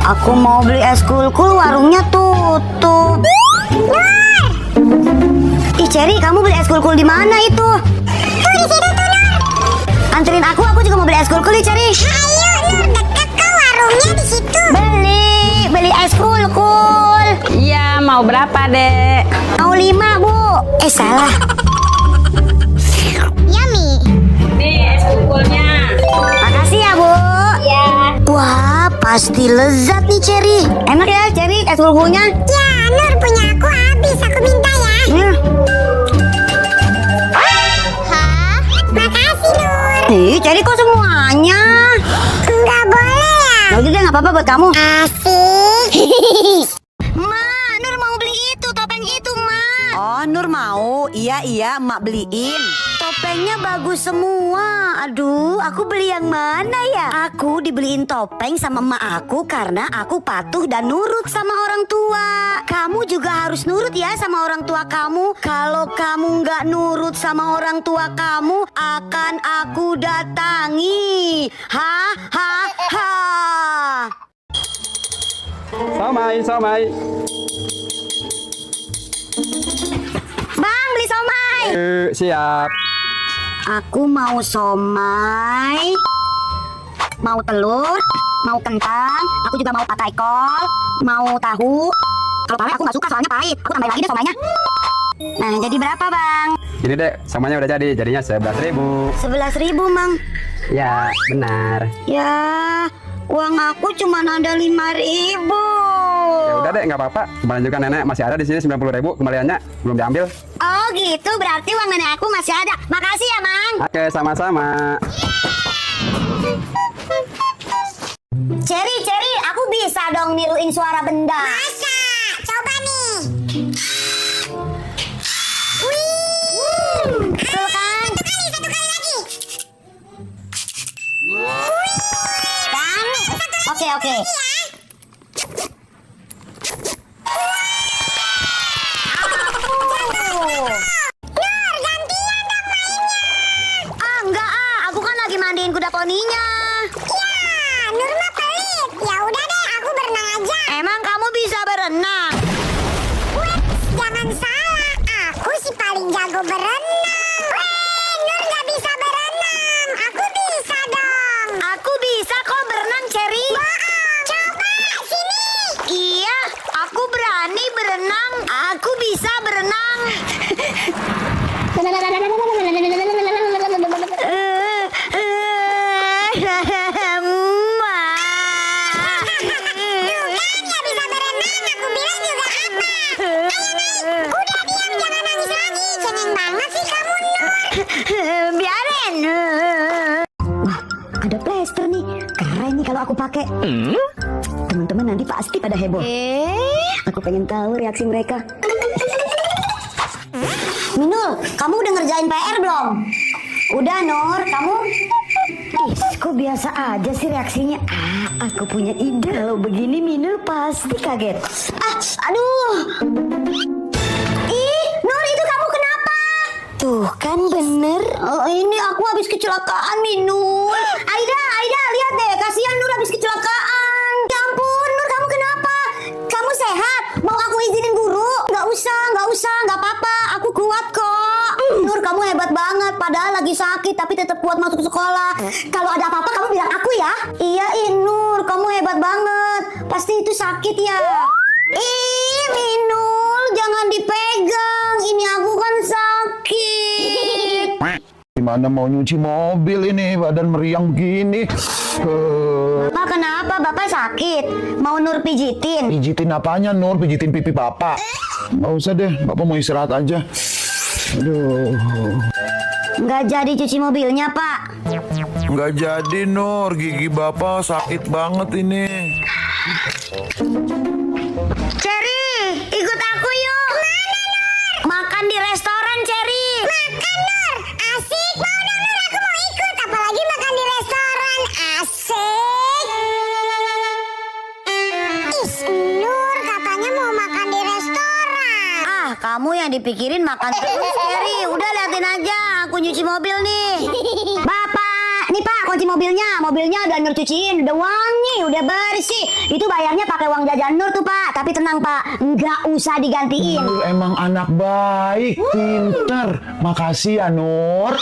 Aku mau beli es kulkul, warungnya tutup. Ih, Cherry, kamu beli es kulkul di mana itu? Tuh di situ tuh, Nur. Anterin aku juga mau beli es kulkul nih, Cherry. Ayo, Nur, deket kok warungnya di situ. Beli es kulkul. Iya, mau berapa, Dek? Mau 5, Bu. Salah. Yummy. Nih, es kulkulnya. Makasih ya, Bu. Iya. Wah, pasti lezat nih, Cherry. Enak ya, Cherry, es kulkulnya? Ya, Nur, punya aku habis. Aku minta ya. Hah? Makasih, Nur. Ih, Cherry kok semuanya? Nggak boleh ya? Ya udah deh, nggak apa-apa buat kamu. Asik. Ma, Nur mau beli itu, topeng itu, Ma. Oh, Nur mau? Iya, Mak beliin. Topengnya bagus semua. Aduh, aku beli yang mana ya? Aku dibeliin topeng sama emak aku karena aku patuh dan nurut sama orang tua. Kamu juga harus nurut ya sama orang tua kamu. Kalau kamu nggak nurut sama orang tua kamu, akan aku datangi. Ha. Somai. Bang, beli somai. Siap. Aku mau somai, mau telur, mau kentang, aku juga mau patai kol, mau tahu. Kalau pare aku nggak suka soalnya pahit. Aku tambahin lagi deh somainya. Nah, jadi berapa, Bang? Ini dek, semuanya udah jadi. Jadinya 11.000. 11.000, Mang. Ya, benar. Ya, uang aku cuma ada 5.000. Ya udah dek, nggak apa-apa. Kemarin juga nenek masih ada di sini 90.000 kembaliannya belum diambil. Oh gitu, berarti uang nenek aku masih ada. Makasih ya, Mang. Oke, sama-sama. Cherry, aku bisa dong niruin suara benda. Masa? Coba nih. Betul kan? Satu kali lagi. Bang. Oke. Nur, gantian dong mainnya. Enggak, aku kan lagi mandiin kuda poninya. Ya, Nur mah pelit. Ya udah deh, aku berenang aja. Emang kamu bisa berenang? Wih, jangan salah. Aku sih paling jago berenang. Nur nggak bisa berenang. Aku bisa dong. Aku bisa kok berenang, Cherry. Bohong. Coba, sini. Iya, aku berani berenang. Aku bisa berenang. Kan nggak bisa berenang. Aku bilang juga apa. Udah diam, jangan nangis lagi. Cengeng banget sih kamu, Nur. Biarin. Wah, ada plester nih. Keren nih kalau aku pakai. Teman-teman nanti pasti pada heboh. Aku pengen tahu reaksi mereka. Minul, kamu udah ngerjain PR belum? Udah, Nur. Kamu? Ih, kok biasa aja sih reaksinya? Aku punya ide. Kalau begini Minul pasti kaget. Aduh. Ih, Nur, itu kamu kenapa? Tuh kan bener. Oh, ini aku habis kecelakaan, Minul. Aida, lihat deh. Kasihan Nur habis kecelakaan. Ya ampun, Nur, kamu kenapa? Kamu sehat? Mau aku izinin guru? Nggak usah, nggak apa-apa. Aku kuat kok. Nur, kamu hebat banget. Padahal lagi sakit, tapi tetap kuat masuk sekolah. Kalau ada apa-apa, kamu bilang aku ya. Iya, Nur, kamu hebat banget. Pasti itu sakit ya. Ih, Minul, jangan dipegang. Ini aku kan sakit. Gimana mau nyuci mobil ini, badan meriang begini. Bapak kenapa? Bapak sakit? Mau Nur pijitin? Pijitin apanya, Nur? Pijitin pipi Bapak. Nggak usah deh, Bapak mau istirahat aja. Aduh. Nggak jadi cuci mobilnya, Pak. Nggak jadi, Nur. Gigi Bapak sakit banget ini. Cherry, ikut aku yuk. Mana, Nur? Makan di restoran, Cherry. Makan, Nur. Asik. Mau dong, Nur. Aku mau ikut. Apalagi makan di restoran. Asik. Is, Nur katanya mau makan di restoran. Kamu yang dipikirin makan terus, Cherry. Udah liatin aja, aku nyuci mobil nih. Bapak, nih Pak, kunci mobilnya. Mobilnya udah Nur cuciin, udah wangi. nih, udah bersih. Itu bayarnya pakai uang jajan Nur tuh, Pak. Tapi tenang, Pak, nggak usah digantiin. Nur emang anak baik, pinter. Makasih ya, Nur.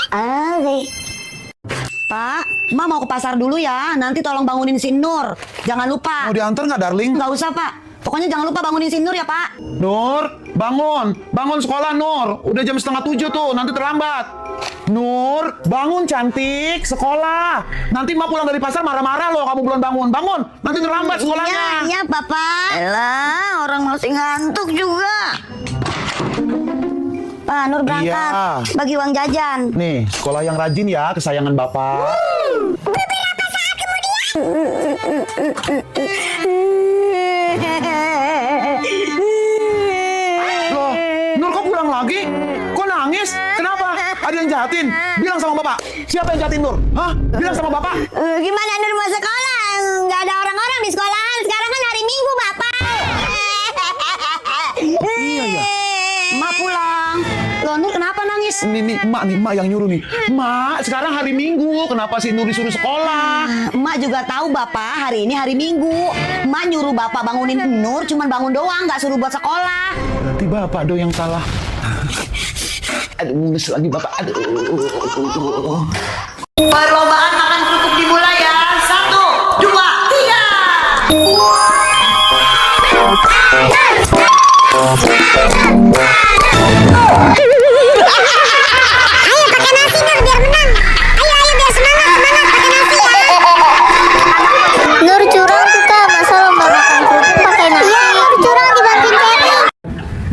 Pak, Ma mau ke pasar dulu ya. Nanti tolong bangunin si Nur. Jangan lupa. Mau diantar nggak, darling? Nggak usah, Pak. Pokoknya jangan lupa bangunin si Nur ya, Pak. Nur, bangun. Bangun sekolah, Nur. Udah jam 6:30 tuh, nanti terlambat. Nur, bangun cantik, sekolah. Nanti Ma pulang dari pasar marah-marah loh kamu belum bangun. Bangun, nanti terlambat sekolahnya. Iya, Papa. Elah, orang masih ngantuk juga. Pak, Nur berangkat. Iya. Bagi uang jajan. Nih, sekolah yang rajin ya, kesayangan Bapak. Beberapa saat kemudian. Loh, Nur kok pulang lagi? Kok nangis? Kenapa? Ada yang jahatin? Bilang sama Bapak. Siapa yang jahatin Nur? Hah? Bilang sama Bapak. Gimana Nur mau sekolah? Nggak ada orang-orang di sekolahan. Sekarang kan hari Minggu, Bapak. Iya, ya. Ma pulang. Loh, Nur kenapa nangis? Nih, Mak yang nyuruh nih. Mak, sekarang hari Minggu. Kenapa sih Nur disuruh sekolah? Emak juga tahu Bapak, hari ini hari Minggu. Emak nyuruh Bapak bangunin Nur, cuman bangun doang, nggak suruh buat sekolah. Berarti Bapak dong yang salah. Aduh, mules lagi Bapak. Aduh. Perlombaan makan kerupuk dimulai ya. 1, 2, 3. Ayo pakai nasi Nur biar menang. Ayo biar semangat pakai nasi ya. Nur curang tuh Kak, masa lomba makan kerupuk pakai nasi? Iya, Nur curang dibantuin Ferry.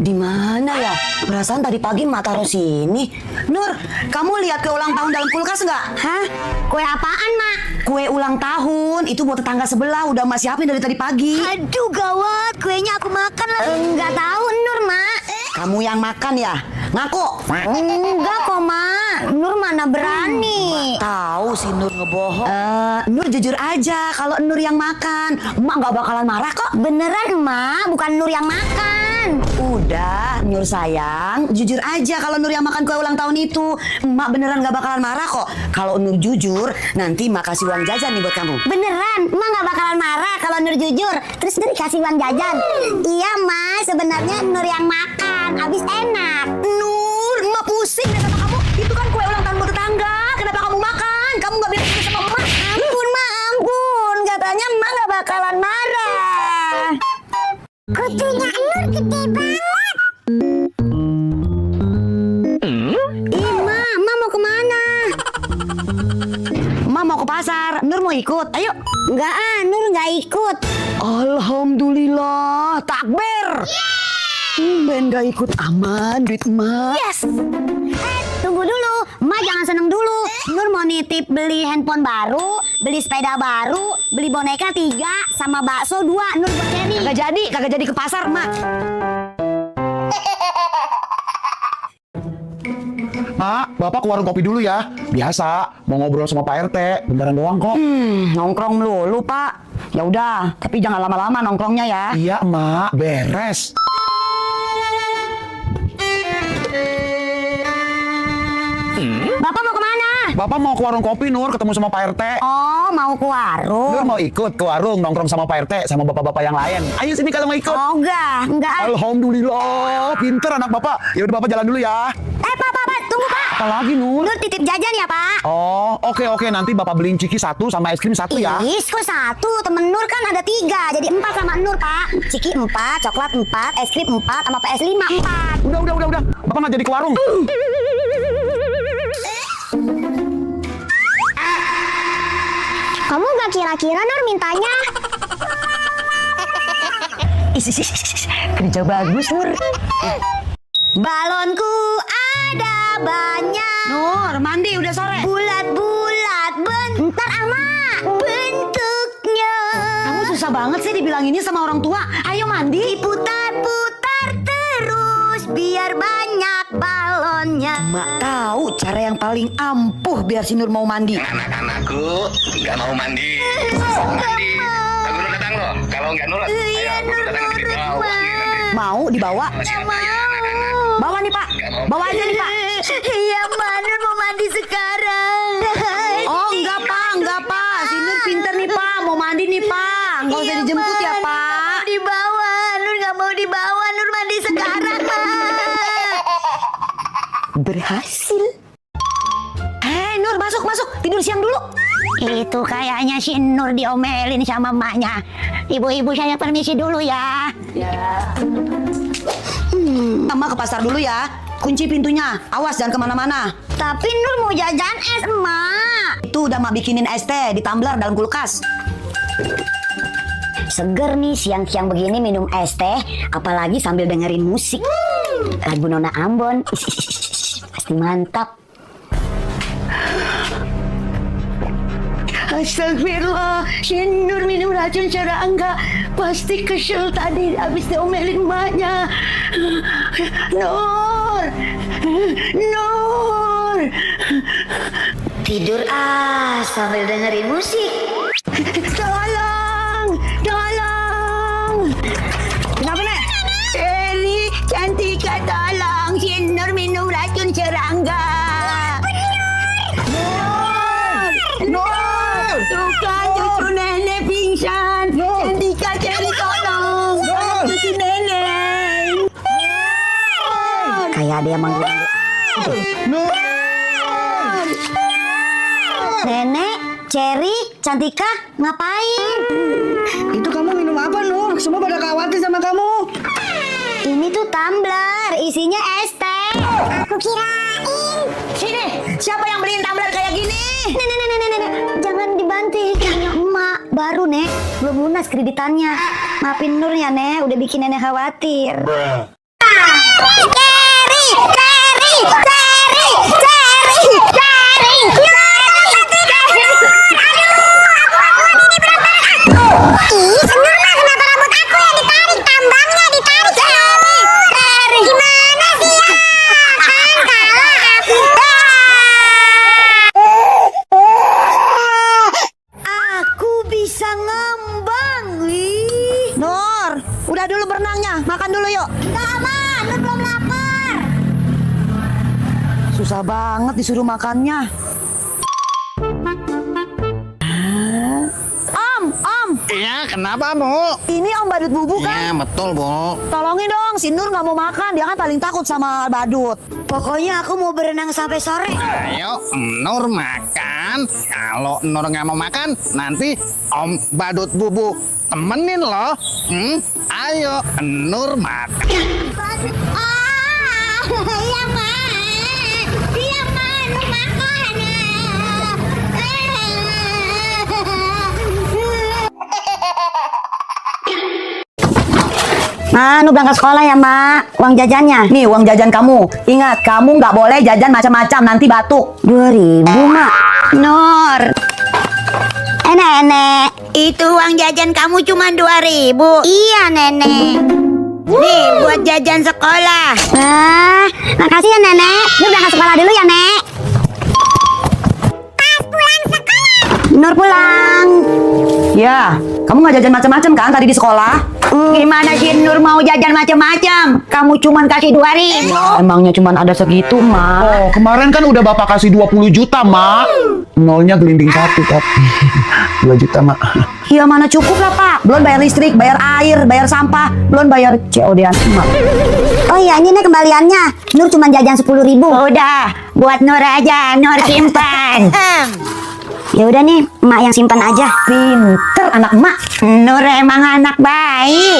Di mana ya? Perasaan tadi pagi Mak taruh sini. Nur, kamu lihat kue ulang tahun dalam kulkas nggak? Hah? Kue apaan, Mak? Kue ulang tahun. Itu buat tetangga sebelah. Udah Mak siapin dari tadi pagi. Aduh, gawat. Kuenya aku makan lah. Enggak tahu, Nur, Mak. Kamu yang makan ya? Ngaku? Enggak kok, Mak. Nur mana berani. Tahu si Nur ngebohong. Nur jujur aja. Kalau Nur yang makan, Mak nggak bakalan marah kok. Beneran, Mak. Bukan Nur yang makan. Udah, Nur sayang, jujur aja kalau Nur yang makan kue ulang tahun itu. Emak beneran gak bakalan marah kok. Kalau Nur jujur, nanti Emak kasih uang jajan nih buat kamu. Beneran, Emak gak bakalan marah kalau Nur jujur. Terus Nur kasih uang jajan. Iya, Mas, sebenarnya Nur yang makan. Abis enak. Nur, Emak pusing deh sama kamu. Itu kan kue ulang tahun buat tetangga. Kenapa kamu makan? Kamu gak bilang sama Emak. Ampun, Mak, ampun. Katanya Emak gak bakalan marah. Kutunya Nur gede banget. Ma mau kemana? Ma mau ke pasar. Nur mau ikut. Ayo. Enggak, Nur nggak ikut. Alhamdulillah. Takbir. Ben nggak ikut, aman duit Ma. Yes. Tunggu dulu. Ma jangan seneng dulu. Nur mau nitip beli handphone baru, beli sepeda baru, beli boneka 3, sama bakso 2. Nur buat Cherry. Kagak jadi ke pasar, Ma. Mak, Bapak ke warung kopi dulu ya. Biasa, mau ngobrol sama Pak RT. Beneran doang kok. Nongkrong melulu, Pak. Ya udah, tapi jangan lama-lama nongkrongnya ya. Iya, Mak. Beres. Bapak mau kemana? Bapak mau ke warung kopi, Nur, ketemu sama Pak RT. Oh, mau ke warung. Nur mau ikut ke warung, nongkrong sama Pak RT, sama bapak-bapak yang lain. Ayo sini kalau mau ikut. Oh, enggak. Alhamdulillah, pinter anak Bapak. Ya udah Bapak jalan dulu ya. Pak, tunggu, Pak. Apa lagi, Nur? Nur titip jajan ya, Pak. Oh, oke. Nanti Bapak beliin ciki 1 sama es krim 1 ya. Ih, kok 1? Temen Nur kan ada 3, jadi 4 sama Nur, Pak. Ciki 4, coklat 4, es krim 4, sama PS 5 4. Udah. Bapak nggak jadi ke warung. Kamu gak kira-kira Nur mintanya? Kerja bagus, Nur. Balonku ada banyak. Nur, mandi udah sore. Bulat-bulat bentar ama bentuknya. Kamu susah banget sih dibilanginnya sama orang tua. Ayo mandi. Diputar-putar terus biar banyak balonnya. Mak tahu cara yang paling ampuh biar si Nur mau mandi. Anak-anakku nggak mau mandi. Mandi. Aku Nur datang loh. Kalau nggak nurut, ayo aku Nur datang nanti dibawa nih nanti. Mau dibawa? Siapa ya anak-anak? Bawa nih, Pak. Bawa aja nih, Pak. Iya, Mbak Nur mau mandi sekarang. Oh, enggak, Pak. Si Nur pinter nih, Pak. Mau mandi sini, Pak. Nggak usah dijemput ya, Pak. Dibawa, Nur nggak mau dibawa. Nur mandi sekarang, Pak. Berhasil. Nur masuk. Tidur siang dulu. Itu kayaknya si Nur diomelin sama emaknya. Ibu-ibu saya permisi dulu ya. Mama ke pasar dulu ya. Kunci pintunya. Awas jangan kemana-mana. Tapi Nur mau jajan es, emak. Itu udah mak bikinin es teh di tumbler dalam kulkas. Seger nih siang-siang begini minum es teh, apalagi sambil dengerin musik. Lagu Nona Ambon. Pasti mantap. Astagfirullah, si Nur minum racun serangga. Pasti kesel tadi habis diomelin emaknya. Nur. Tidur sambil dengerin musik. Tolong. Kenapa, Nek? Eri, Cantika, tolong. Si Nur minum racun serangga. Nur! Tuh kan cucu nenek pingsan. Cantika, Ceri, tolong. Cucu nenek. Kayak ada yang manggil. Nenek, Ceri, Cantika, ngapain? Itu kamu minum apa, Nur? Semua pada khawatir sama kamu. Ini tuh tumbler, isinya es teh. Aku kirain. Sini, siapa yang beliin tumbler kayak gini? Nenek, jangan dibanting. Punya emak, baru Nek, belum lunas kreditannya. Maafin Nur ya Nek, udah bikin nenek khawatir. Aku bisa ngambang, wih. Nur, udah dulu berenangnya. Makan dulu yuk. Enggak, Ma, Nur belum lapar. Susah banget disuruh makannya. Om. Iya, kenapa, Bu? Ini Om Badut Bubu kan? Ya, betul, Bu. Tolongin dong, si Nur nggak mau makan. Dia kan paling takut sama badut. Pokoknya aku mau berenang sampai sore. Ayo, Nur makan. Kalau Nur nggak mau makan, nanti Om Badut Bubu temenin loh. Ayo, Nur makan. Iya, Ma. Nur makan. Nah, Nur berangkat sekolah ya, Mak. Uang jajannya. Nih, uang jajan kamu. Ingat, kamu nggak boleh jajan macam-macam, nanti batuk. 2.000, Mak. Nur. Nenek, itu uang jajan kamu cuma 2.000. Iya, Nenek. Nih, buat jajan sekolah. Wah, makasih ya, Nenek. Nur berangkat sekolah dulu ya, Nek. Pas pulang sekolah. Nur pulang. Ya, kamu nggak jajan macam-macam kan tadi di sekolah? Gimana sih Nur mau jajan macam-macam? Kamu cuman kasih 2.000. Emangnya cuman ada segitu, Mak. Oh, kemarin kan udah Bapak kasih 20 juta, Mak. Nolnya gelinding 1, tapi 2 juta, Mak. Ya mana cukup lah, Pak. Belum bayar listrik, bayar air, bayar sampah, belum bayar COD-an, Mak. Oh iya, ini nih kembaliannya. Nur cuma jajan 10.000. Udah, buat Nur aja. Nur simpan. Ya udah nih, emak yang simpan aja. Pinter anak emak. Nur emang anak baik.